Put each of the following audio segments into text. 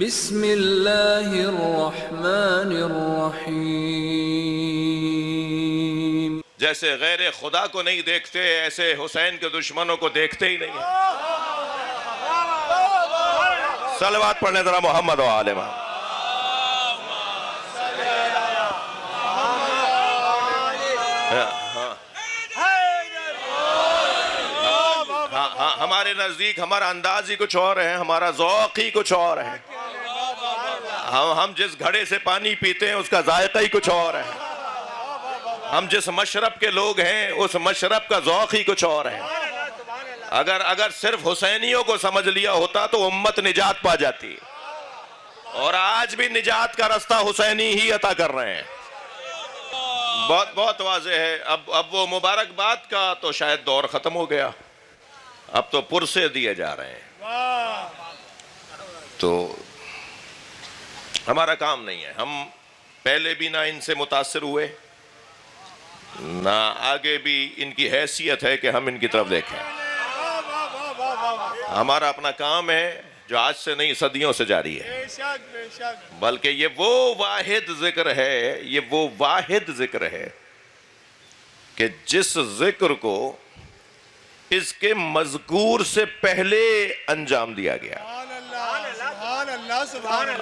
بسم اللہ الرحمن الرحیم۔ جیسے غیر خدا کو نہیں دیکھتے ایسے حسین کے دشمنوں کو دیکھتے ہی نہیں ہیں۔ صلوات پڑھنے ذرا محمد و آل محمد۔ ہمارے نزدیک ہمارا انداز ہی کچھ اور ہے، ہمارا ذوق ہی کچھ اور ہے۔ ہم جس گھڑے سے پانی پیتے ہیں اس کا ذائقہ ہی کچھ اور ہے۔ ہم جس مشرب کے لوگ ہیں اس مشرب کا ذوق ہی کچھ اور ہے۔ اگر صرف حسینیوں کو سمجھ لیا ہوتا تو امت نجات پا جاتی، اور آج بھی نجات کا رستہ حسینی ہی عطا کر رہے ہیں۔ بہت واضح ہے۔ اب وہ مبارکباد کا تو شاید دور ختم ہو گیا، اب تو پرسے دیے جا رہے ہیں۔ تو ہمارا کام نہیں ہے، ہم پہلے بھی نہ ان سے متاثر ہوئے، نہ آگے بھی ان کی حیثیت ہے کہ ہم ان کی طرف دیکھیں۔ ہمارا اپنا کام ہے جو آج سے نہیں صدیوں سے جاری ہے، بلکہ یہ وہ واحد ذکر ہے کہ جس ذکر کو اس کے مذکور سے پہلے انجام دیا گیا۔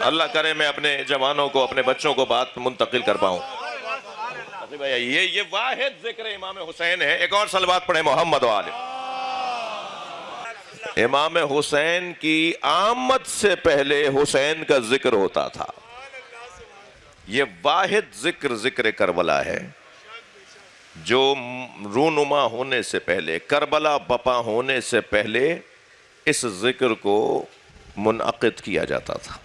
اللہ کرے میں اپنے جوانوں کو، اپنے بچوں کو بات منتقل کر پاؤں۔ یہ واحد ذکر امام حسین ہے۔ ایک اور صلوات پڑھیں محمد و آل۔ امام حسین کی آمد سے پہلے حسین کا ذکر ہوتا تھا۔ یہ واحد ذکر کربلا ہے جو رونما ہونے سے پہلے، کربلا بپا ہونے سے پہلے اس ذکر کو منعقد کیا جاتا تھا۔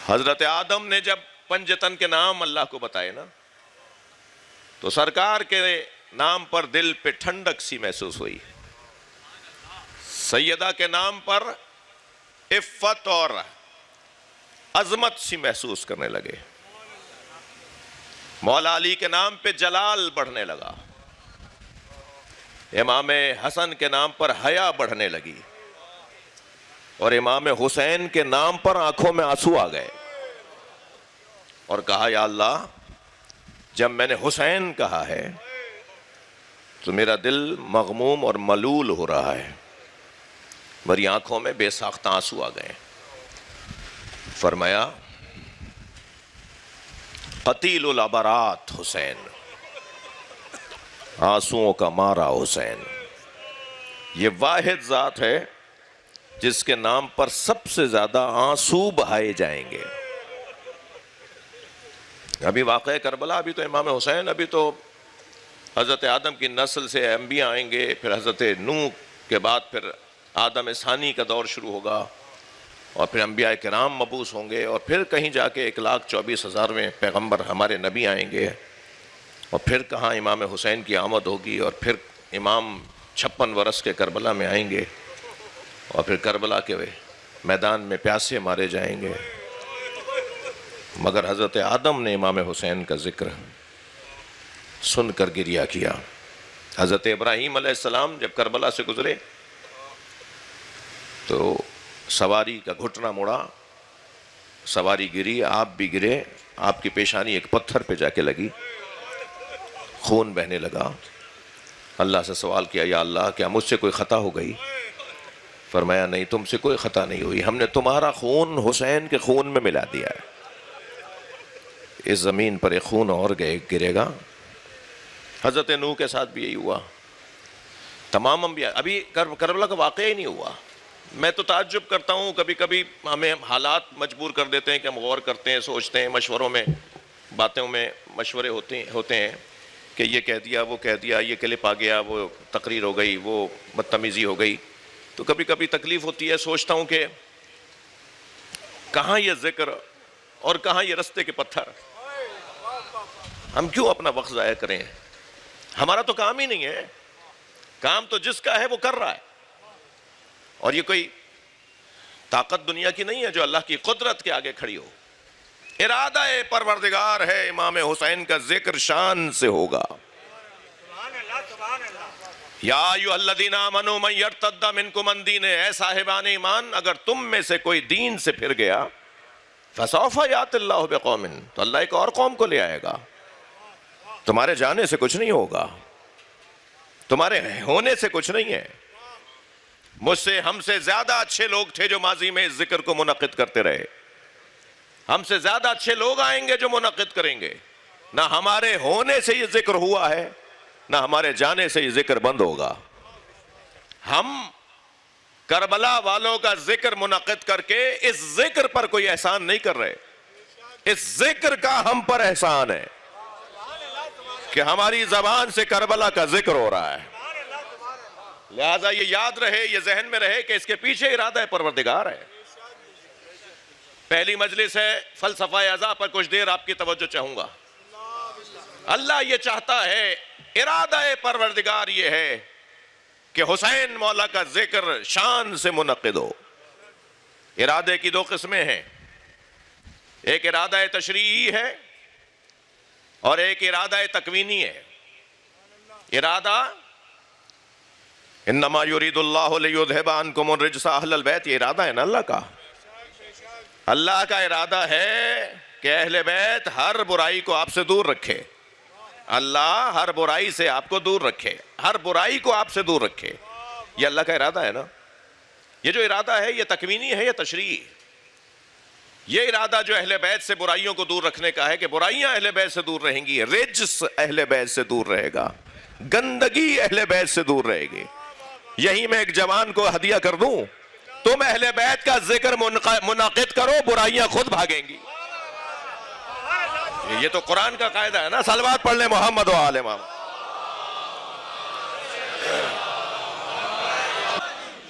حضرت آدم نے جب پنجتن کے نام اللہ کو بتائے نا، تو سرکار کے نام پر دل پہ ٹھنڈک سی محسوس ہوئی۔ سیدہ کے نام پر عفت اور عظمت سی محسوس کرنے لگے۔ مولا علی کے نام پہ جلال بڑھنے لگا۔ امام حسن کے نام پر حیا بڑھنے لگی، اور امام حسین کے نام پر آنکھوں میں آنسو آ گئے، اور کہا یا اللہ جب میں نے حسین کہا ہے تو میرا دل مغموم اور ملول ہو رہا ہے، میری آنکھوں میں بے ساختہ آنسو آ گئے۔ فرمایا قتیل العبرات حسین، آنسوؤں کا مارا حسین۔ یہ واحد ذات ہے جس کے نام پر سب سے زیادہ آنسو بہائے جائیں گے۔ ابھی واقعہ کربلا، ابھی تو امام حسین، ابھی تو حضرت آدم کی نسل سے انبیاء آئیں گے، پھر حضرت نوح کے بعد پھر آدم ثانی کا دور شروع ہوگا، اور پھر انبیاء کرام مبعوث ہوں گے، اور پھر کہیں جا کے 1,24,000 پیغمبر ہمارے نبی آئیں گے، اور پھر کہاں امام حسین کی آمد ہوگی، اور پھر امام 56 برس کے کربلا میں آئیں گے، اور پھر کربلا کے میدان میں پیاسے مارے جائیں گے۔ مگر حضرت آدم نے امام حسین کا ذکر سن کر گریہ کیا۔ حضرت ابراہیم علیہ السلام جب کربلا سے گزرے تو سواری کا گھٹنا مڑا، سواری گری، آپ بھی گرے، آپ کی پیشانی ایک پتھر پہ جا کے لگی، خون بہنے لگا۔ اللہ سے سوال کیا یا اللہ کیا مجھ سے کوئی خطا ہو گئی؟ فرمایا نہیں، تم سے کوئی خطا نہیں ہوئی، ہم نے تمہارا خون حسین کے خون میں ملا دیا ہے۔ اس زمین پر ایک خون اور گرے گا۔ حضرت نوح کے ساتھ بھی یہی ہوا، تمام انبیاء۔ ابھی کربلا کا واقعہ ہی نہیں ہوا۔ میں تو تعجب کرتا ہوں، کبھی کبھی ہمیں حالات مجبور کر دیتے ہیں کہ ہم غور کرتے ہیں، سوچتے ہیں، مشوروں میں، باتوں میں مشورے ہوتے ہیں کہ یہ کہہ دیا، وہ کہہ دیا، یہ کلپ آ گیا، وہ تقریر ہو گئی، وہ بدتمیزی ہو گئی۔ تو کبھی کبھی تکلیف ہوتی ہے، سوچتا ہوں کہ کہاں یہ ذکر اور کہاں یہ رستے کے پتھر۔ ہم کیوں اپنا وقت ضائع کریں؟ ہمارا تو کام ہی نہیں ہے، کام تو جس کا ہے وہ کر رہا ہے، اور یہ کوئی طاقت دنیا کی نہیں ہے جو اللہ کی قدرت کے آگے کھڑی ہو۔ ارادہ پروردگار ہے، امام حسین کا ذکر شان سے ہوگا۔ یا ایھا الذین آمنوا من یرتد منکم عن دینہ، اے صاحبان ایمان اگر تم میں سے کوئی دین سے پھر گیا، فسوف یأتی اللہ بقوم، تو اللہ ایک اور قوم کو لے آئے گا. تمہارے جانے سے کچھ نہیں ہوگا، تمہارے ہونے سے کچھ نہیں ہے. مجھ سے ہم سے زیادہ اچھے لوگ تھے جو ماضی میں اس ذکر کو منعقد کرتے رہے. ہم سے زیادہ اچھے لوگ آئیں گے جو منعقد کریں گے. نہ ہمارے ہونے سے یہ ذکر ہوا ہے، نہ ہمارے جانے سے یہ ذکر بند ہوگا. ہم کربلا والوں کا ذکر منعقد کر کے اس ذکر پر کوئی احسان نہیں کر رہے. اس ذکر کا ہم پر احسان ہے کہ ہماری زبان سے کربلا کا ذکر ہو رہا ہے. لہذا یہ یاد رہے، یہ ذہن میں رہے کہ اس کے پیچھے ارادہ پروردگار ہے. پہلی مجلس ہے فلسفہ اعضاء پر کچھ دیر آپ کی توجہ چاہوں گا. اللہ یہ چاہتا ہے، ارادہ پروردگار یہ ہے کہ حسین مولا کا ذکر شان سے منعقد ہو. ارادے کی دو قسمیں ہیں، ایک ارادہ تشریعی ہے اور ایک ارادہ تکوینی ہے. ارادہ انما یرید اللہ لیذھب عنکم الرجس اہل البیت، یہ ارادہ ہے نا اللہ کا. اللہ کا ارادہ ہے کہ اہل بیت ہر برائی کو آپ سے دور رکھے. اللہ ہر برائی سے آپ کو دور رکھے، ہر برائی کو آپ سے دور رکھے. یہ اللہ کا ارادہ ہے نا. یہ جو ارادہ ہے یہ تکوینی ہے یا تشریعی؟ یہ ارادہ جو اہل بیت سے برائیوں کو دور رکھنے کا ہے کہ برائیاں اہل بیت سے دور رہیں گی، رجس اہل بیت سے دور رہے گا، گندگی اہل بیت سے دور رہے گی. یہی میں ایک جوان کو ہدیہ کر دوں، تم اہل بیت کا ذکر منعقد کرو، برائیاں خود بھاگیں گی. یہ تو قرآن کا قاعدہ ہے نا. صلوات پڑھ لیں محمد و آل محمد.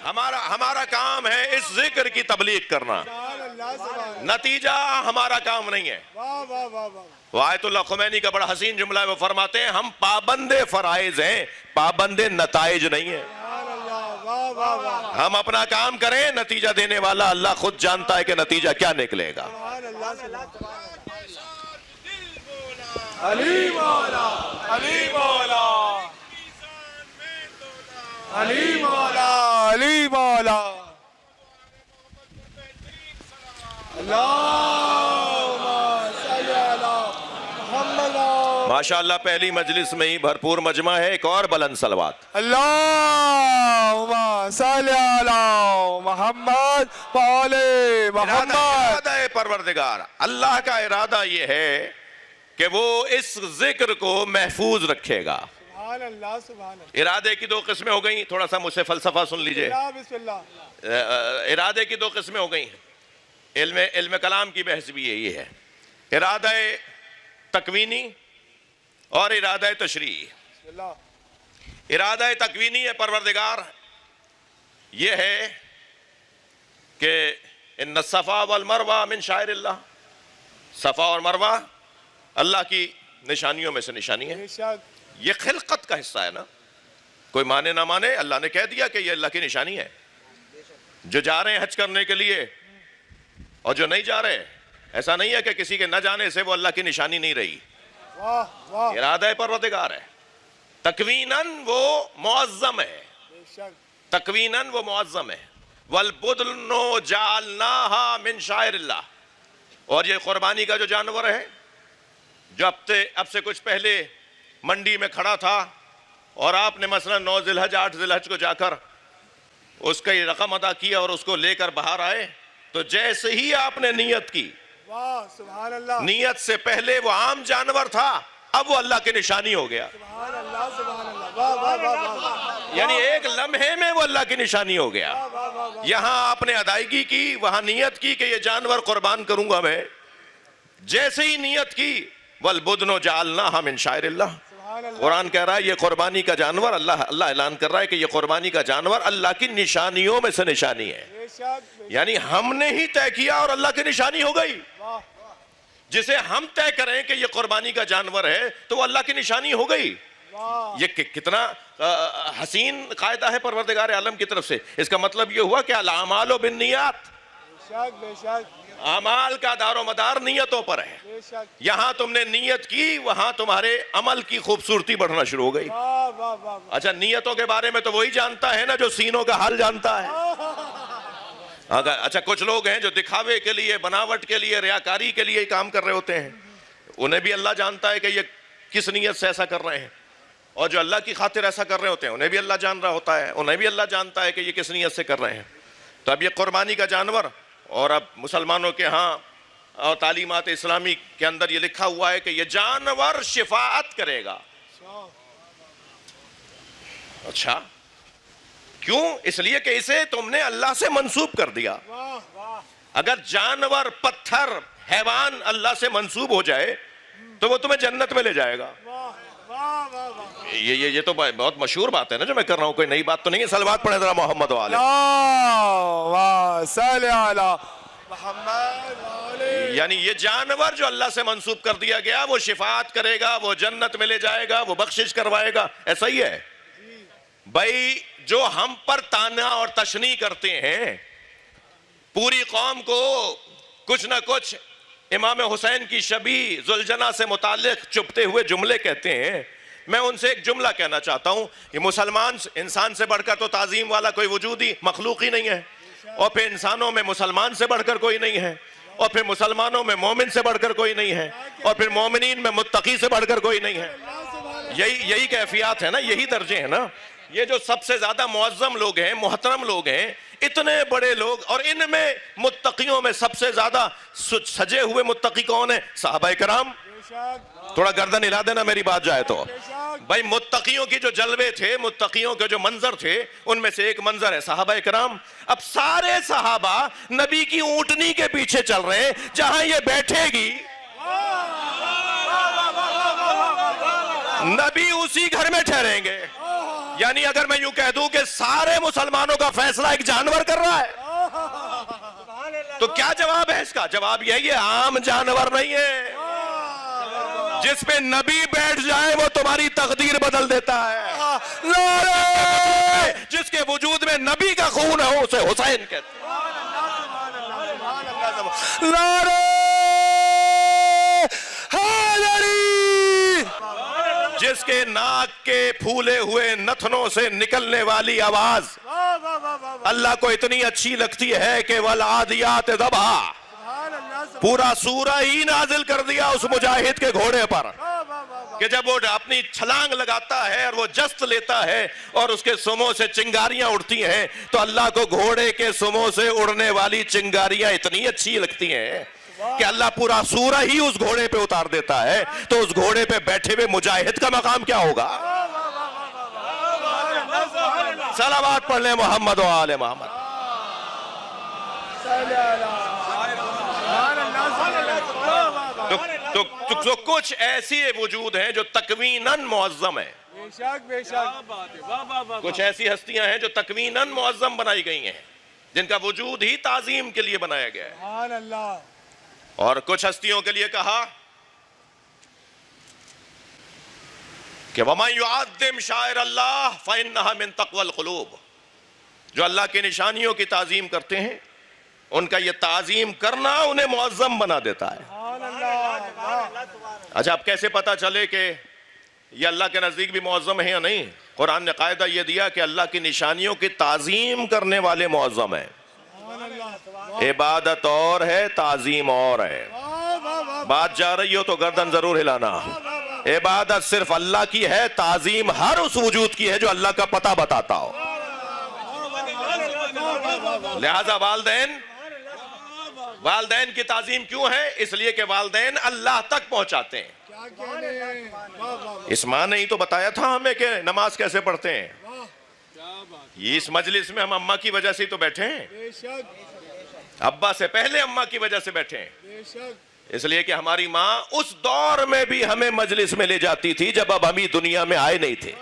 ہمارا کام ہے اس ذکر کی تبلیغ کرنا، نتیجہ ہمارا کام نہیں ہے. آیت اللہ خمینی کا بڑا حسین جملہ ہے، وہ فرماتے ہیں ہم پابند فرائض ہیں، پابند نتائج نہیں ہیں. ہم اپنا کام کریں، نتیجہ دینے والا اللہ خود جانتا ہے کہ نتیجہ کیا نکلے گا. علی مولا، علی مولا، علی مولا، علی مولا. اللہم صلی علی محمد. ماشاءاللہ پہلی مجلس میں ہی بھرپور مجمع ہے. ایک اور بلند صلوات. اللہم صلی علی محمد وآل محمد. ارادہ پروردگار، اللہ کا ارادہ یہ ہے کہ وہ اس ذکر کو محفوظ رکھے گا. سبحان اللہ، سبحان اللہ. ارادے کی دو قسمیں ہو گئیں. تھوڑا سا مجھ سے فلسفہ سن لیجئے. بسم اللہ. ارادے کی دو قسمیں ہو گئیں. علم کلام کی بحث بھی یہی ہے، ارادہ تکوینی اور ارادہ تشریعی. بسم اللہ. ارادہ تکوینی پروردگار یہ ہے کہ ان الصفا والمروہ من شعائر اللہ. صفا اور مروہ اللہ کی نشانیوں میں سے نشانی ہے. بے شک. یہ خلقت کا حصہ ہے نا. کوئی مانے نہ مانے، اللہ نے کہہ دیا کہ یہ اللہ کی نشانی ہے. جو جا رہے ہیں حج کرنے کے لیے اور جو نہیں جا رہے، ایسا نہیں ہے کہ کسی کے نہ جانے سے وہ اللہ کی نشانی نہیں رہی. واہ واہ. ارادہ پروردگار ہے. تکویناً وہ معظم ہے، بے شک. تکویناً وہ معظم ہے. والبدن جعلناہا من شعائر اللہ. اور یہ قربانی کا جو جانور ہے، جو اب سے کچھ پہلے منڈی میں کھڑا تھا اور آپ نے مثلا 9 ذی الحج 8 ذی الحج کو جا کر اس کا یہ رقم ادا کیا اور اس کو لے کر باہر آئے، تو جیسے ہی آپ نے نیت کی، واہ سبحان اللہ. نیت سے پہلے وہ عام جانور تھا، اب وہ اللہ کی نشانی ہو گیا. سبحان اللہ، سبحان اللہ. واہ واہ واہ واہ. یعنی ایک لمحے میں وہ اللہ کی نشانی ہو گیا. واہ واہ واہ. یہاں آپ نے ادائیگی کی، وہاں نیت کی کہ یہ جانور قربان کروں گا میں. جیسے ہی نیت کی، والبدن جعلناہا من شعائر اللہ. سبحان اللہ. قرآن کہہ رہا ہے یہ قربانی کا جانور، اللہ اعلان کر رہا ہے کہ یہ قربانی کا جانور اللہ کی نشانیوں میں سے نشانی ہے. بے شک. یعنی ہم نے ہی طے کیا اور اللہ کی نشانی ہو گئی. واہ. جسے ہم طے کریں کہ یہ قربانی کا جانور ہے تو وہ اللہ کی نشانی ہو گئی. واہ. یہ کتنا حسین قاعدہ ہے پروردگار عالم کی طرف سے. اس کا مطلب یہ ہوا کہ الاعمال بالنیات. شک بے شک اعمال کا دار و مدار نیتوں پر ہے. بے شک. یہاں تم نے نیت کی, وہاں تمہارے عمل کی خوبصورتی بڑھنا شروع ہو گئی. واہ واہ واہ. اچھا, نیتوں کے بارے میں تو وہی جانتا ہے نا جو سینوں کا حال جانتا ہے. اچھا, کچھ لوگ ہیں جو دکھاوے کے لیے, بناوٹ کے لیے, ریاکاری کے لیے کام کر رہے ہوتے ہیں. انہیں بھی اللہ جانتا ہے کہ یہ کس نیت سے ایسا کر رہے ہیں, اور جو اللہ کی خاطر ایسا کر رہے ہوتے ہیں انہیں بھی اللہ جان رہا ہوتا ہے, انہیں بھی اللہ جانتا ہے کہ یہ کس نیت سے کر رہے ہیں. تو اب یہ قربانی کا جانور, اور اب مسلمانوں کے ہاں اور تعلیمات اسلامی کے اندر یہ لکھا ہوا ہے کہ یہ جانور شفاعت کرے گا. اچھا, کیوں؟ اس لیے کہ اسے تم نے اللہ سے منسوب کر دیا. واہ واہ. اگر جانور, پتھر, حیوان اللہ سے منسوب ہو جائے تو وہ تمہیں جنت میں لے جائے گا. واہ واہ واہ واہ. یہ تو بہت مشہور بات ہے نا جو میں کر رہا ہوں, کوئی نئی بات تو نہیں ہے. صلوات پڑھیں ذرا محمد والے. واہ صلی علی محمد والے. یعنی یہ جانور جو اللہ سے منسوب کر دیا گیا وہ شفاعت کرے گا, وہ جنت میں لے جائے گا, وہ بخشش کروائے گا. ایسا ہی ہے بھائی. جو ہم پر طعنا اور تشنیع کرتے ہیں, پوری قوم کو کچھ نہ کچھ امام حسین کی شبیہ ذوالجناح سے متعلق چپتے ہوئے جملے کہتے ہیں, میں ان سے ایک جملہ کہنا چاہتا ہوں. یہ مسلمان انسان سے بڑھ کر تو تعظیم والا کوئی وجود ہی, مخلوق ہی نہیں ہے, اور پھر انسانوں میں مسلمان سے بڑھ کر کوئی نہیں ہے, اور پھر مسلمانوں میں مومن سے بڑھ کر کوئی نہیں ہے, اور پھر مومنین میں متقی سے بڑھ کر کوئی نہیں ہے. یہی کیفیات ہے نا, یہی درجے ہیں نا. یہ جو سب سے زیادہ معظم لوگ ہیں, محترم لوگ ہیں, اتنے بڑے لوگ, اور ان میں متقیوں میں سب سے زیادہ سجے ہوئے متقی کون ہیں؟ صحابہ کرام. تھوڑا گردن ہلا دینا میری بات جائے تو. بھائی متقیوں کی جو جلوے تھے, متقیوں کے جو منظر تھے, ان میں سے ایک منظر ہے صحابہ کرام. اب سارے صحابہ نبی کی اونٹنی کے پیچھے چل رہے ہیں, جہاں یہ بیٹھے گی نبی اسی گھر میں ٹھہریں گے. یعنی اگر میں یوں کہہ دوں کہ سارے مسلمانوں کا فیصلہ ایک جانور کر رہا ہے, تو کیا جواب ہے اس کا؟ جواب یہ عام جانور نہیں ہے. جس پہ نبی بیٹھ جائے وہ تمہاری تقدیر بدل دیتا ہے. جس کے وجود میں نبی کا خون ہے اسے حسین کہتے ہیں. جس کے ناک کے پھولے ہوئے نتنوں سے نکلنے والی آواز اللہ کو اتنی اچھی لگتی ہے کہ والعادیات ضبحا, پورا سورہ ہی نازل کر دیا اس مجاہد کے گھوڑے پر, کہ جب وہ اپنی چھلانگ لگاتا ہے اور وہ جست لیتا ہے اور اس کے سموں سے چنگاریاں اڑتی ہیں, تو اللہ کو گھوڑے کے سموں سے اڑنے والی چنگاریاں اتنی اچھی لگتی ہیں کہ اللہ پورا سورہ ہی اس گھوڑے پہ اتار دیتا ہے. تو اس گھوڑے پہ بیٹھے ہوئے مجاہد کا مقام کیا ہوگا؟ صلوات پڑھ لیں محمد و آل محمد. تو کچھ ایسی وجود ہیں جو تکویناً معظم ہیں, کچھ ایسی ہستیاں ہیں جو تکویناً معظم بنائی گئی ہیں, جن کا وجود ہی تعظیم کے لیے بنایا گیا ہے. اور کچھ ہستیوں کے لیے کہا کہ وَمَن يُعَظِّمْ شَعَائِرَ اللَّهِ فَإِنَّهَا مِن تَقْوَى الْقُلُوبِ. جو اللہ کی نشانیوں کی تعظیم کرتے ہیں, ان کا یہ تعظیم کرنا انہیں معظم بنا دیتا ہے. اچھا, اب کیسے پتا چلے کہ یہ اللہ کے نزدیک بھی معظم ہیں یا نہیں؟ قرآن نے قاعدہ یہ دیا کہ اللہ کی نشانیوں کی تعظیم کرنے والے معظم ہیں. عبادت اور ہے, تعظیم اور ہے. بات جا رہی ہو تو گردن ضرور ہلانا. عبادت صرف اللہ کی ہے, تعظیم ہر اس وجود کی ہے جو اللہ کا پتہ بتاتا ہو. لہذا والدین کی تعظیم کیوں ہے؟ اس لیے کہ والدین اللہ تک پہنچاتے ہیں. اس ماں نے ہی تو بتایا تھا ہمیں کہ نماز کیسے پڑھتے ہیں. اس مجلس میں ہم اماں کی وجہ سے تو بیٹھے ہیں, ابا سے پہلے اماں کی وجہ سے بیٹھے ہیں. اس لیے کہ ہماری ماں اس دور میں بھی ہمیں مجلس میں لے جاتی تھی جب اب ہم دنیا میں آئے نہیں تھے,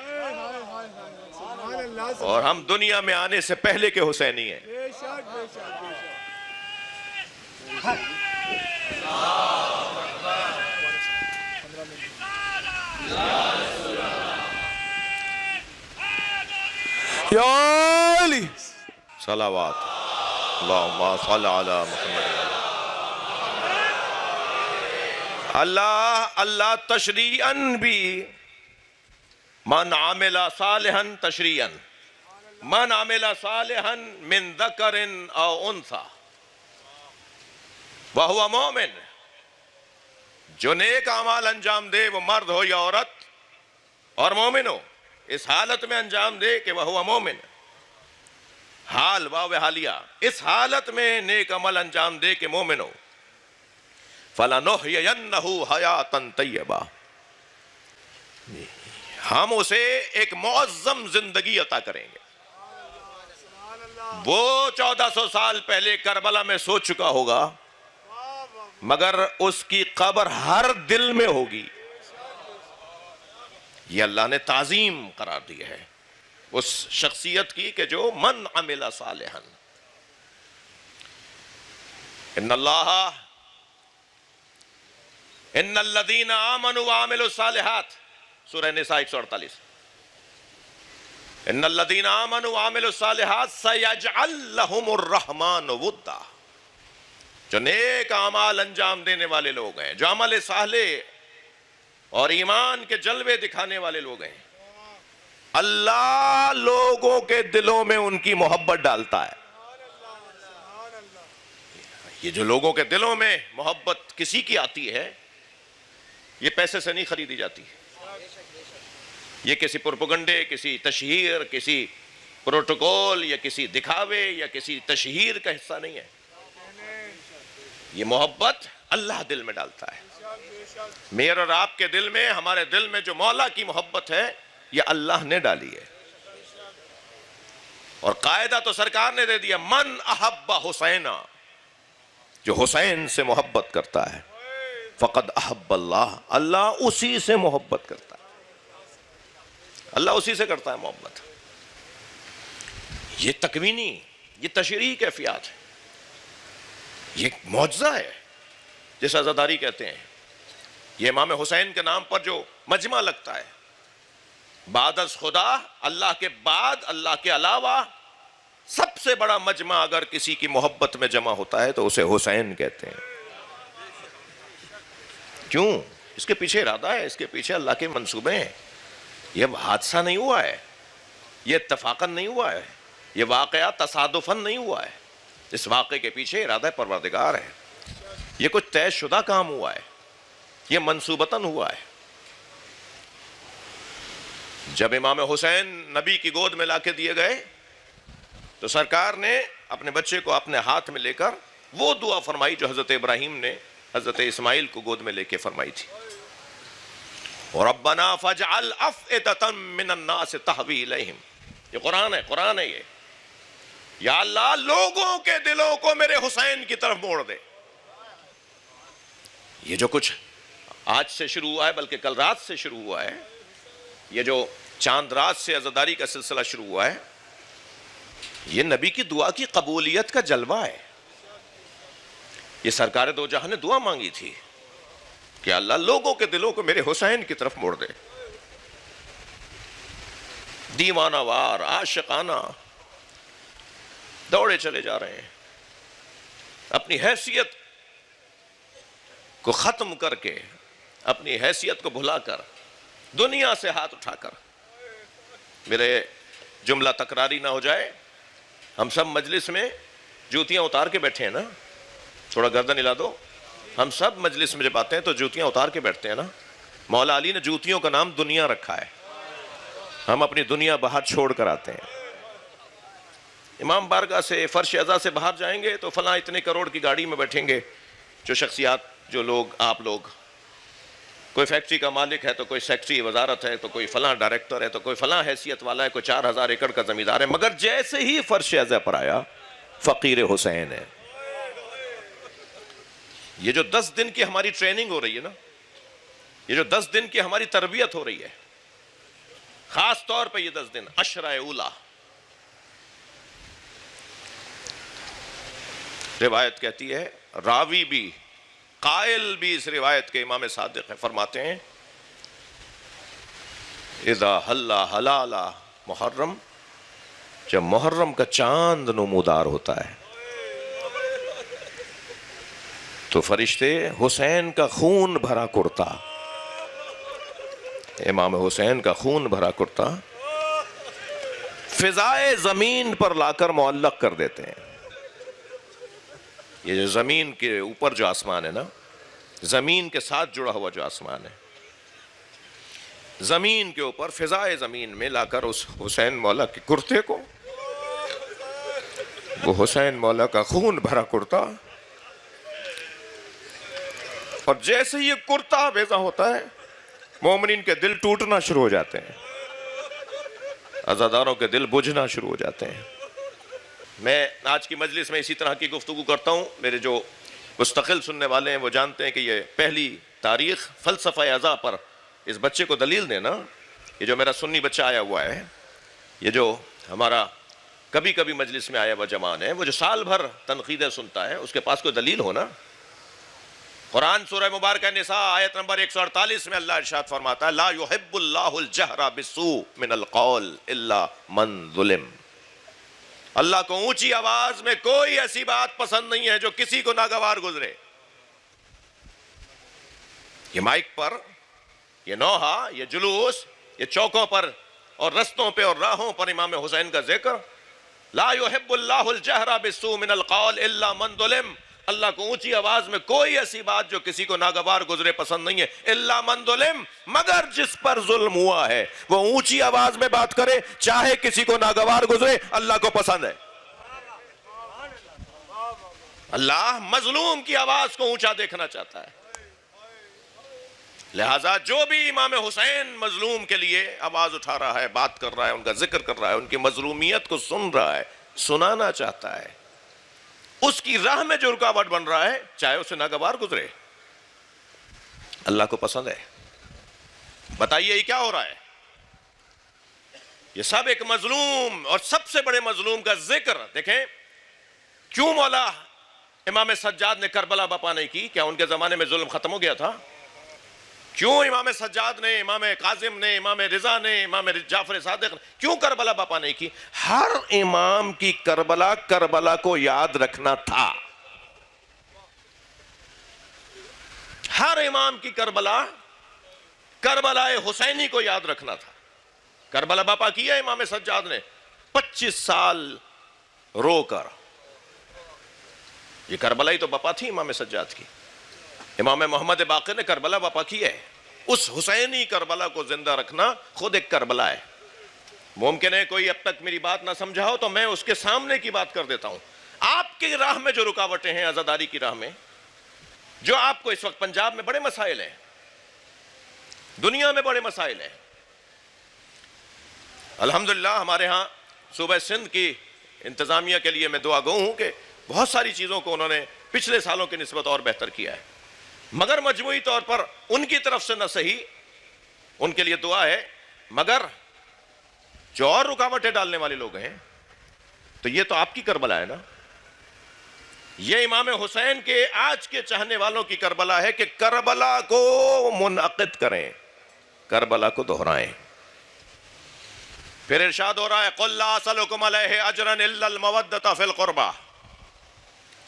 اور ہم دنیا میں آنے سے پہلے کے حسینی ہیں. صلوات. اللہم صل علی محمد۔ اللہ تشریعاً بھی من عمل صالحا تشریعاً من عمل صالحا من ذکر او انثی وہو مومن، جو نیک اعمال انجام دے وہ مرد ہو یا عورت اور مومن ہو، اس حالت میں انجام دے کہ وہو مومن، حال واو حالیہ، اس حالت میں نیک عمل انجام دے کہ مومن ہو، فَلَنُحْيَيَنَّهُ حَيَاتًا طَيِّبَةً، ہم اسے ایک معظم زندگی عطا کریں گے۔ وہ 1400 سال پہلے کربلا میں سو چکا ہوگا، مگر اس کی قبر ہر دل میں ہوگی۔ یہ اللہ نے تعظیم قرار دی ہے اس شخصیت کی کہ جو من عمل صالحا، ان الذین آمنوا وعملوا الصالحات، سورہ نساء 148، ان الذین آمنوا وعملوا الصالحات سیجعل لهم الرحمن ودا، جو نیک اعمال انجام دینے والے لوگ ہیں، جو عمل صالح اور ایمان کے جلوے دکھانے والے لوگ ہیں، اللہ لوگوں کے دلوں میں ان کی محبت ڈالتا ہے۔ یہ جو لوگوں کے دلوں میں محبت کسی کی آتی ہے، یہ پیسے سے نہیں خریدی جاتی، یہ کسی پروپیگنڈے، کسی تشہیر، کسی پروٹوکول یا کسی دکھاوے یا کسی تشہیر کا حصہ نہیں ہے۔ یہ محبت اللہ دل میں ڈالتا ہے۔ میرے اور آپ کے دل میں، ہمارے دل میں جو مولا کی محبت ہے، یہ اللہ نے ڈالی ہے، اور قاعدہ تو سرکار نے دے دیا، من احب حسینا، جو حسین سے محبت کرتا ہے، فقد احب اللہ، اللہ اسی سے محبت کرتا ہے، اللہ اسی سے کرتا ہے محبت۔ یہ تکوینی، یہ تشریعی کیفیات ہے، یہ معجزہ ہے جس عزاداری کہتے ہیں۔ یہ امام حسین کے نام پر جو مجمع لگتا ہے، بعد از خدا، اللہ کے بعد، اللہ کے علاوہ سب سے بڑا مجمع اگر کسی کی محبت میں جمع ہوتا ہے تو اسے حسین کہتے ہیں۔ کیوں؟ اس کے پیچھے ارادہ ہے، اس کے پیچھے اللہ کے منصوبے ہیں۔ یہ حادثہ نہیں ہوا ہے، یہ اتفاقاً نہیں ہوا ہے، یہ واقعہ تصادفاً نہیں ہوا ہے، اس واقعے کے پیچھے ارادہ پروردگار ہے۔ یہ کچھ طے شدہ کام ہوا ہے، یہ منصوبتاً ہوا ہے۔ جب امام حسین نبی کی گود میں لا کے دیے گئے تو سرکار نے اپنے بچے کو اپنے ہاتھ میں لے کر وہ دعا فرمائی جو حضرت ابراہیم نے حضرت اسماعیل کو گود میں لے کے فرمائی تھی، ربنا فاجعل افئدة من الناس تهوی الیہم۔ یہ قرآن ہے یہ، یا اللہ لوگوں کے دلوں کو میرے حسین کی طرف موڑ دے۔ یہ جو کچھ آج سے شروع ہوا ہے، بلکہ کل رات سے شروع ہوا ہے، یہ جو چاند رات سے عزاداری کا سلسلہ شروع ہوا ہے، یہ نبی کی دعا کی قبولیت کا جلوہ ہے۔ یہ سرکار دو جہاں نے دعا مانگی تھی کہ اللہ لوگوں کے دلوں کو میرے حسین کی طرف موڑ دے۔ دیوانہ وار، عاشقانہ دوڑے چلے جا رہے ہیں، اپنی حیثیت کو ختم کر کے، اپنی حیثیت کو بھلا کر، دنیا سے ہاتھ اٹھا کر۔ میرے جملہ تکراری نہ ہو جائے، ہم سب مجلس میں جوتیاں اتار کے بیٹھے ہیں نا، تھوڑا گردن ہلا دو، ہم سب مجلس میں جب آتے ہیں تو جوتیاں اتار کے بیٹھتے ہیں نا۔ مولا علی نے جوتیوں کا نام دنیا رکھا ہے، ہم اپنی دنیا باہر چھوڑ کر آتے ہیں۔ امام بارگاہ سے، فرش عزا سے باہر جائیں گے تو فلاں اتنے کروڑ کی گاڑی میں بیٹھیں گے، جو شخصیات، جو لوگ، آپ لوگ، کوئی فیکٹری کا مالک ہے تو کوئی سیکٹری وزارت ہے تو کوئی فلاں ڈائریکٹر ہے تو کوئی فلاں حیثیت والا ہے، کوئی 4000 ایکڑ کا زمیندار ہے، مگر جیسے ہی فرش عزا پر آیا، فقیر حسین ہے۔ یہ جو 10 دن کی ہماری ٹریننگ ہو رہی ہے نا، یہ جو 10 دن کی ہماری تربیت ہو رہی ہے، خاص طور پہ یہ 10 دن عشرہ اولا، روایت کہتی ہے، راوی بھی، قائل بھی اس روایت کے امام صادق ہیں، فرماتے ہیں اذا حلا حلالا محرم، جب محرم کا چاند نمودار ہوتا ہے، تو فرشتے حسین کا خون بھرا کرتا، امام حسین کا خون بھرا کرتا فضائے زمین پر لا کر معلق کر دیتے ہیں. یہ جو زمین کے اوپر جو آسمان ہے نا، زمین کے ساتھ جڑا ہوا جو آسمان ہے، زمین کے اوپر فضائے زمین میں لا کر اس حسین مولا کے کرتے کو، وہ حسین مولا کا خون بھرا کرتا، اور جیسے یہ کرتا ویزا ہوتا ہے مومنین کے دل ٹوٹنا شروع ہو جاتے ہیں، عزاداروں کے دل بجھنا شروع ہو جاتے ہیں. میں آج کی مجلس میں اسی طرح کی گفتگو کرتا ہوں. میرے جو مستقل سننے والے ہیں وہ جانتے ہیں کہ یہ پہلی تاریخ فلسفہ عزا پر اس بچے کو دلیل دینا، یہ جو میرا سنی بچہ آیا ہوا ہے، یہ جو ہمارا کبھی کبھی مجلس میں آیا ہوا جوان ہے، وہ جو سال بھر تنقیدیں سنتا ہے، اس کے پاس کوئی دلیل ہونا. قرآن سورہ مبارکہ نساء آیت نمبر 148 میں اللہ ارشاد فرماتا ہے لا يحب اللہ الجہر بالسوء من القول الا من ظلم. اللہ کو اونچی آواز میں کوئی ایسی بات پسند نہیں ہے جو کسی کو ناگوار گزرے. یہ مائک پر، یہ نوحہ، یہ جلوس، یہ چوکوں پر اور رستوں پہ اور راہوں پر امام حسین کا ذکر، لا يحب اللہ الجہر بالسوء من القول الا من ظلم. اللہ کو اونچی آواز میں کوئی ایسی بات جو کسی کو ناگوار گزرے پسند نہیں ہے، الا من ظلم، مگر جس پر ظلم ہوا ہے وہ اونچی آواز میں بات کرے، چاہے کسی کو ناگوار گزرے، اللہ کو پسند ہے. اللہ مظلوم کی آواز کو اونچا دیکھنا چاہتا ہے. لہٰذا جو بھی امام حسین مظلوم کے لیے آواز اٹھا رہا ہے، بات کر رہا ہے، ان کا ذکر کر رہا ہے، ان کی مظلومیت کو سن رہا ہے، سنانا چاہتا ہے، اس کی راہ میں جو رکاوٹ بن رہا ہے چاہے اسے ناگوار گزرے، اللہ کو پسند ہے. بتائیے یہ کیا ہو رہا ہے؟ یہ سب ایک مظلوم اور سب سے بڑے مظلوم کا ذکر. دیکھیں کیوں مولا امام سجاد نے کربلا بپا نہیں کی؟ کیا ان کے زمانے میں ظلم ختم ہو گیا تھا؟ کیوں امام سجاد نے، امام کاظم نے، امام رضا نے، امام جعفر صادق نے کیوں کربلا بپا نہیں کی؟ ہر امام کی کربلا کو یاد رکھنا تھا. ہر امام کی کربلا حسینی کو یاد رکھنا تھا. کربلا بپا کیا امام سجاد نے 25 سال رو کر. یہ کربلا ہی تو بپا تھی امام سجاد کی. امام محمد باقر نے کربلا بپا کی ہے. اس حسینی کربلا کو زندہ رکھنا خود ایک کربلا ہے. ممکن ہے کوئی اب تک میری بات نہ سمجھا ہو تو میں اس کے سامنے کی بات کر دیتا ہوں. آپ کی راہ میں جو رکاوٹیں ہیں، عزاداری کی راہ میں، جو آپ کو اس وقت پنجاب میں بڑے مسائل ہیں، دنیا میں بڑے مسائل ہیں. الحمدللہ ہمارے ہاں صوبہ سندھ کی انتظامیہ کے لیے میں دعا گو ہوں کہ بہت ساری چیزوں کو انہوں نے پچھلے سالوں کی نسبت اور بہتر کیا ہے، مگر مجموعی طور پر ان کی طرف سے نہ صحیح، ان کے لیے دعا ہے. مگر جو اور رکاوٹیں ڈالنے والے لوگ ہیں تو یہ تو آپ کی کربلا ہے نا. یہ امام حسین کے آج کے چاہنے والوں کی کربلا ہے کہ کربلا کو منعقد کریں، کربلا کو دہرائیں. پھر ارشاد ہو رہا ہے قُلْ لَا أَسْأَلُكُمْ عَلَيْهِ أَجْرًا إِلَّا الْمَوَدَّةَ فِي الْقُرْبَى.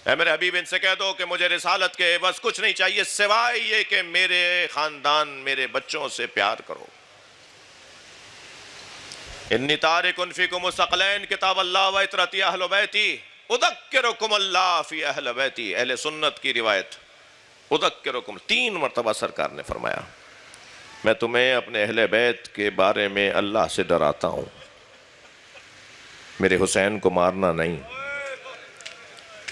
اے میرے حبیب ان سے کہہ دو کہ مجھے رسالت کے بس کچھ نہیں چاہیے سوائے یہ کہ میرے خاندان، میرے بچوں سے پیار کرو. انی تارک فیکم ثقلین کتاب اللہ و عطرتی اہل بیتی اذکرکم اللہ فی اہل بیتی. اہل سنت کی روایت اذکرکم 3 مرتبہ سرکار نے فرمایا میں تمہیں اپنے اہل بیت کے بارے میں اللہ سے ڈراتا ہوں. میرے حسین کو مارنا نہیں،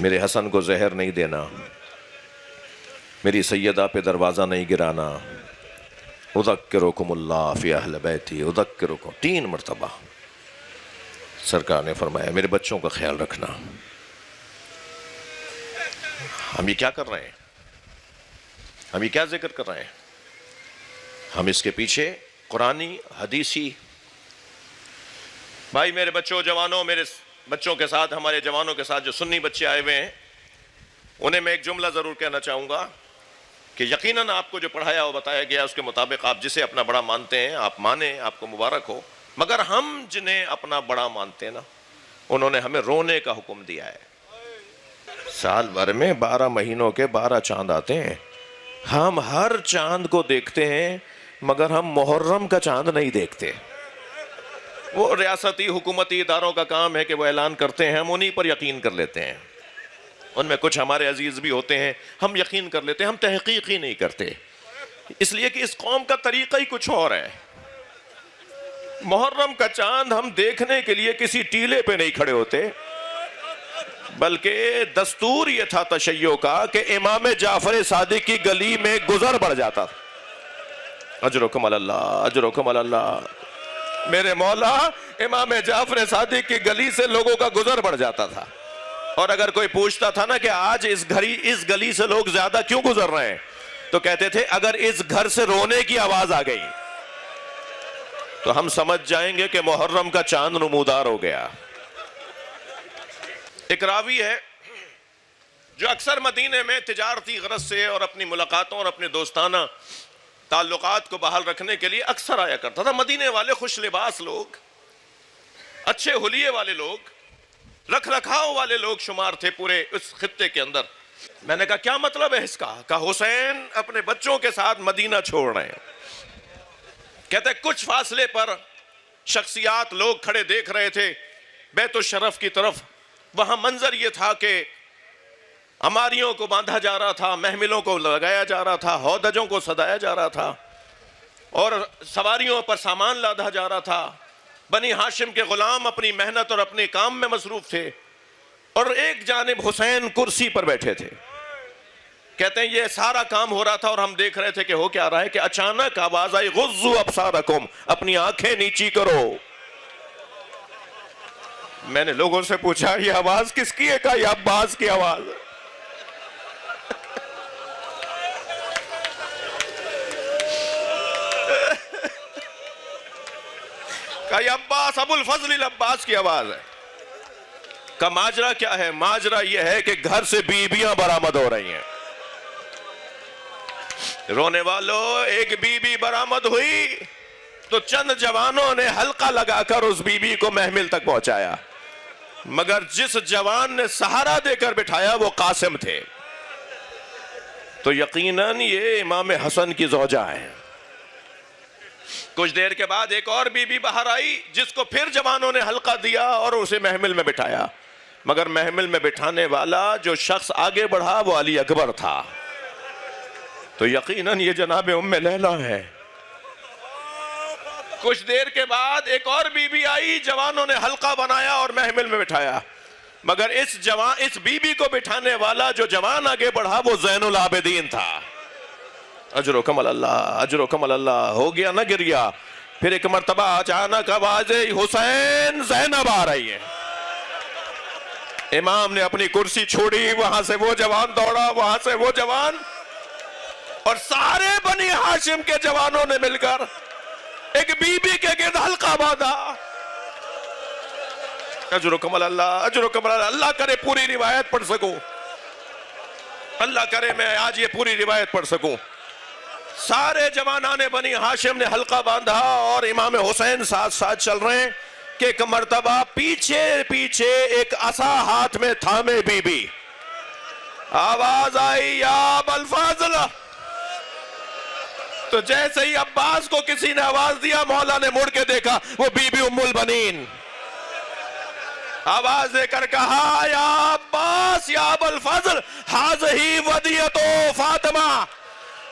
میرے حسن کو زہر نہیں دینا، میری سیدہ پہ دروازہ نہیں گرانا. اذکرکم اللہ فی اہل بیتی اذکرکم 3 مرتبہ سرکار نے فرمایا میرے بچوں کا خیال رکھنا. ہم یہ کیا کر رہے ہیں؟ ہم یہ کیا ذکر کر رہے ہیں؟ ہم اس کے پیچھے قرآنی حدیثی بھائی میرے بچوں جوانوں، میرے بچوں کے ساتھ، ہمارے جوانوں کے ساتھ جو سنی بچے آئے ہوئے ہیں انہیں میں ایک جملہ ضرور کہنا چاہوں گا کہ یقیناً آپ کو جو پڑھایا اور بتایا گیا اس کے مطابق آپ جسے اپنا بڑا مانتے ہیں آپ مانیں، آپ کو مبارک ہو. مگر ہم جنہیں اپنا بڑا مانتے ہیں نا، انہوں نے ہمیں رونے کا حکم دیا ہے. سال بھر میں 12 مہینوں کے 12 چاند آتے ہیں. ہم ہر چاند کو دیکھتے ہیں مگر ہم محرم کا چاند نہیں دیکھتے. وہ ریاستی حکومتی اداروں کا کام ہے کہ وہ اعلان کرتے ہیں, ہم انہی پر یقین کر لیتے ہیں. ان میں کچھ ہمارے عزیز بھی ہوتے ہیں, ہم یقین کر لیتے ہیں, ہم تحقیق ہی نہیں کرتے, اس لیے کہ اس قوم کا طریقہ ہی کچھ اور ہے. محرم کا چاند ہم دیکھنے کے لیے کسی ٹیلے پہ نہیں کھڑے ہوتے, بلکہ دستور یہ تھا تشیع کا کہ امام جعفر صادق کی گلی میں گزر بڑھ جاتا. اجرکم اللہ, اجرکم اللہ. میرے مولا, امام جعفر صادق کی گلی سے لوگوں کا گزر بڑھ جاتا تھا, اور اگر کوئی پوچھتا تھا نا کہ آج اس گلی سے لوگ زیادہ کیوں گزر رہے ہیں, تو کہتے تھے اگر اس گھر سے رونے کی آواز آ گئی تو ہم سمجھ جائیں گے کہ محرم کا چاند نمودار ہو گیا. ایک راوی ہے جو اکثر مدینے میں تجارتی غرض سے اور اپنی ملاقاتوں اور اپنے دوستانہ تعلقات کو بحال رکھنے کے لیے اکثر آیا کرتا تھا. مدینے والے خوش لباس لوگ, اچھے حلیے والے لوگ, رکھ رکھاؤ والے لوگ شمار تھے پورے اس خطے کے اندر. میں نے کہا کیا مطلب ہے اس کا؟ کہا حسین اپنے بچوں کے ساتھ مدینہ چھوڑ رہے ہیں. کہتے کچھ فاصلے پر شخصیات لوگ کھڑے دیکھ رہے تھے بیت الشرف کی طرف. وہاں منظر یہ تھا کہ عماریوں کو باندھا جا رہا تھا, محملوں کو لگایا جا رہا تھا, ہودجوں کو سجایا جا رہا تھا, اور سواریوں پر سامان لادا جا رہا تھا. بنی ہاشم کے غلام اپنی محنت اور اپنے کام میں مصروف تھے, اور ایک جانب حسین کرسی پر بیٹھے تھے. کہتے ہیں یہ سارا کام ہو رہا تھا اور ہم دیکھ رہے تھے کہ ہو کیا رہا ہے, کہ اچانک آواز آئی غضوا ابصارکم, اپنی آنکھیں نیچی کرو. میں نے لوگوں سے پوچھا یہ آواز کس کی ہے؟ کہا یہ عباس کی آواز. کہا یہ عباس, ابو الفضل العباس کی آواز ہے. کا ماجرا کیا ہے؟ ماجرا یہ ہے کہ گھر سے بیویاں برآمد ہو رہی ہیں. رونے والوں, ایک بیوی برآمد ہوئی تو چند جوانوں نے حلقہ لگا کر اس بیوی کو محمل تک پہنچایا, مگر جس جوان نے سہارا دے کر بٹھایا وہ قاسم تھے. تو یقیناً یہ امام حسن کی زوجہ ہیں. کچھ دیر کے بعد ایک اور بیوی باہر آئی جس کو پھر جوانوں نے حلقہ دیا اور اسے محمل میں بٹھایا, مگر محمل میں بٹھانے والا جو شخص آگے بڑھا وہ علی اکبر تھا. تو یقیناً یہ جناب ام لیلہ ہے. کچھ دیر کے بعد ایک اور بیوی آئی, جوانوں نے حلقہ بنایا اور محمل میں بٹھایا, مگر اس بیوی کو بٹھانے والا جو جوان آگے بڑھا وہ زین العابدین تھا. اجرکم اللہ, اجرکم اللہ. ہو گیا نہ گریا. پھر ایک مرتبہ اچانک آواز حسین زینب آ رہی ہے. امام نے اپنی کرسی چھوڑی, وہاں سے وہ جوان دوڑا, وہاں سے وہ جوان, اور سارے بنی ہاشم کے جوانوں نے مل کر ایک بی بی کے گرد حلقہ باندھا. اجرکم اللہ, اجرکم اللہ. اللہ کرے پوری روایت پڑھ سکوں, اللہ کرے میں آج یہ پوری روایت پڑھ سکوں. سارے جوانان بنی ہاشم نے حلقہ باندھا اور امام حسین ساتھ ساتھ چل رہے ہیں کہ ایک مرتبہ پیچھے پیچھے ایک عصا ہاتھ میں تھامے بی بی, آواز آئی یا ابا الفضل. تو جیسے ہی عباس کو کسی نے آواز دیا, مولا نے مڑ کے دیکھا, وہ بی بی ام البنین آواز دے کر کہا یا عباس یا ابا الفضل ہذہ ودیعۃ فاطمہ,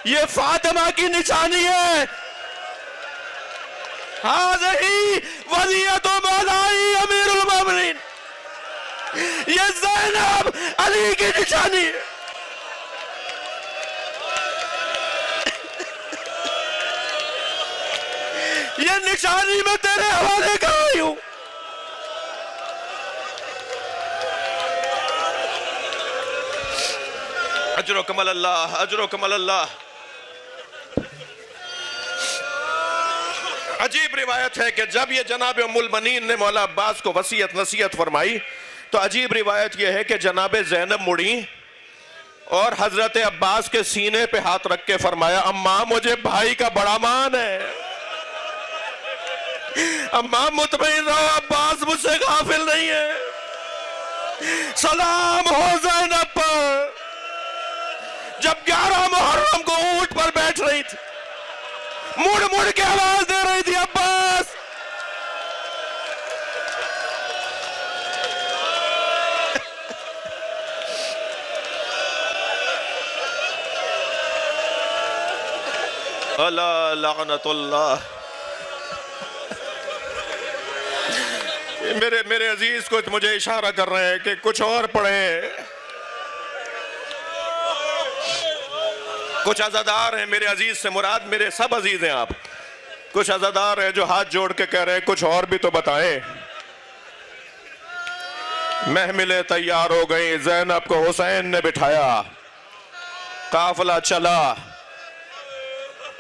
یہ فاطمہ کی نشانی ہے. ہذہ ودیعۃ مولائی امیر المومنین, یہ زینب علی کی نشانی ہے. یہ نشانی میں تیرے حوالے کر رہی ہوں. اجرکم اللہ, اجرکم اللہ. عجیب روایت ہے کہ جب یہ جناب ام البنین نے مولا عباس کو وصیت نصیحت فرمائی تو عجیب روایت یہ ہے کہ جناب زینب مڑی اور حضرت عباس کے سینے پہ ہاتھ رکھ کے فرمایا اماں مجھے بھائی کا بڑا مان ہے, اماں مطمئن رہو عباس مجھ سے غافل نہیں ہے. سلام ہو زینب پر جب 11 محرم کو اونٹ پر بیٹھ رہی تھی، مڑ مڑ کے آواز دے رہی تھی عباس، اللہ لعنت اللہ۔ میرے عزیز کو مجھے اشارہ کر رہے ہیں کہ کچھ اور پڑھیں۔ کچھ عزادار ہیں، میرے عزیز سے مراد میرے سب عزیز ہیں آپ، کچھ عزادار ہیں جو ہاتھ جوڑ کے کہہ رہے ہیں کچھ اور بھی تو بتائیں۔ محملیں تیار ہو گئیں، زینب کو حسین نے بٹھایا، قافلہ چلا۔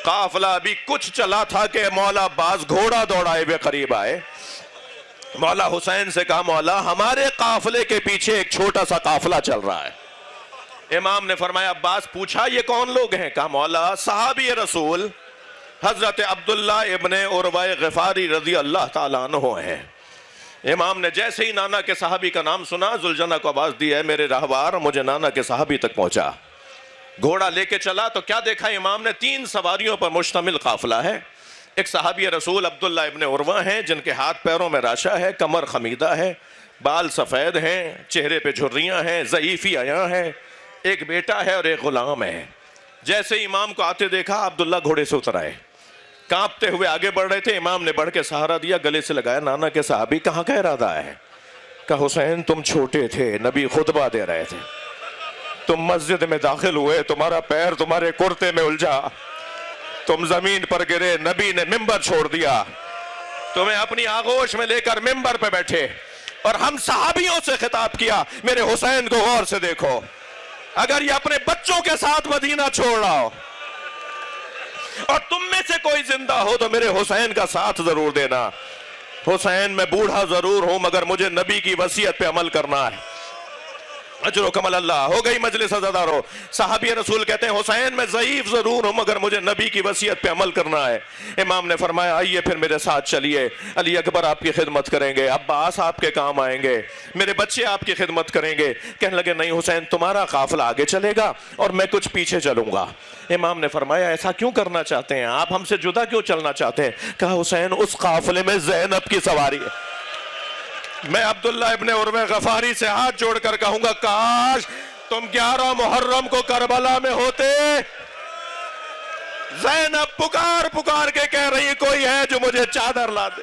قافلہ بھی کچھ چلا تھا کہ مولا عباس گھوڑا دوڑائے ہوئے قریب آئے۔ مولا حسین سے کہا مولا ہمارے قافلے کے پیچھے ایک چھوٹا سا قافلہ چل رہا ہے۔ امام نے فرمایا عباس پوچھا یہ کون لوگ ہیں؟ کہا مولا صحابی رسول حضرت عبداللہ ابن عروہ غفاری رضی اللہ تعالیٰ عنہ ہیں۔ امام نے جیسے ہی نانا کے صحابی کا نام سنا ذوالجنہ کو آواز دی ہے میرے راہوار مجھے نانا کے صحابی تک پہنچا۔ گھوڑا لے کے چلا تو کیا دیکھا امام نے؟ 3 سواریوں پر مشتمل قافلہ ہے۔ ایک صحابی رسول عبداللہ ابن عروہ ہیں جن کے ہاتھ پیروں میں راشا ہے، کمر خمیدہ ہے، بال سفید ہیں، چہرے پہ جھریاں ہیں، ضعیفی عیاں ہیں، ایک بیٹا ہے اور ایک غلام ہے۔ جیسے امام کو آتے دیکھا عبداللہ گھوڑے سے اتر آئے، کانپتے ہوئے آگے بڑھ رہے تھے۔ امام نے بڑھ کے سہارا دیا، گلے سے لگایا، نانا کے صحابی کہاں کا ارادہ ہے؟ کہا حسین تم چھوٹے تھے، نبی خطبہ دے رہے تھے، تم مسجد میں داخل ہوئے، تمہارا پیر تمہارے کرتے میں الجھا، تم زمین پر گرے، نبی نے ممبر چھوڑ دیا، تمہیں اپنی آغوش میں لے کر ممبر پہ بیٹھے اور ہم صحابیوں سے خطاب کیا میرے حسین کو غور سے دیکھو، اگر یہ اپنے بچوں کے ساتھ مدینہ چھوڑ رہا ہو اور تم میں سے کوئی زندہ ہو تو میرے حسین کا ساتھ ضرور دینا۔ حسین میں بوڑھا ضرور ہوں مگر مجھے نبی کی وصیت پہ عمل کرنا ہے۔ اجر و کمل اللہ ہو گئی مجلس عزادارو۔ صحابی رسول کہتے ہیں حسین میں ضعیف ضرور ہوں مگر مجھے نبی کی وصیت پہ عمل کرنا ہے۔ امام نے فرمایا آئیے پھر میرے ساتھ چلیے، علی اکبر آپ کی خدمت کریں گے، عباس آپ کے کام آئیں گے، میرے بچے آپ کی خدمت کریں گے۔ کہنے لگے نہیں حسین تمہارا قافلہ آگے چلے گا اور میں کچھ پیچھے چلوں گا۔ امام نے فرمایا ایسا کیوں کرنا چاہتے ہیں آپ، ہم سے جدا کیوں چلنا چاہتے ہیں؟ کہا حسین اس قافلے میں زینب کی سواری ہے، میں عبداللہ ابن عروہ غفاری سے ہاتھ جوڑ کر کہوں گا کاش تم 11 محرم کو کربلا میں ہوتے۔ زینب پکار پکار کے کہہ رہی کوئی ہے جو مجھے چادر لا دے۔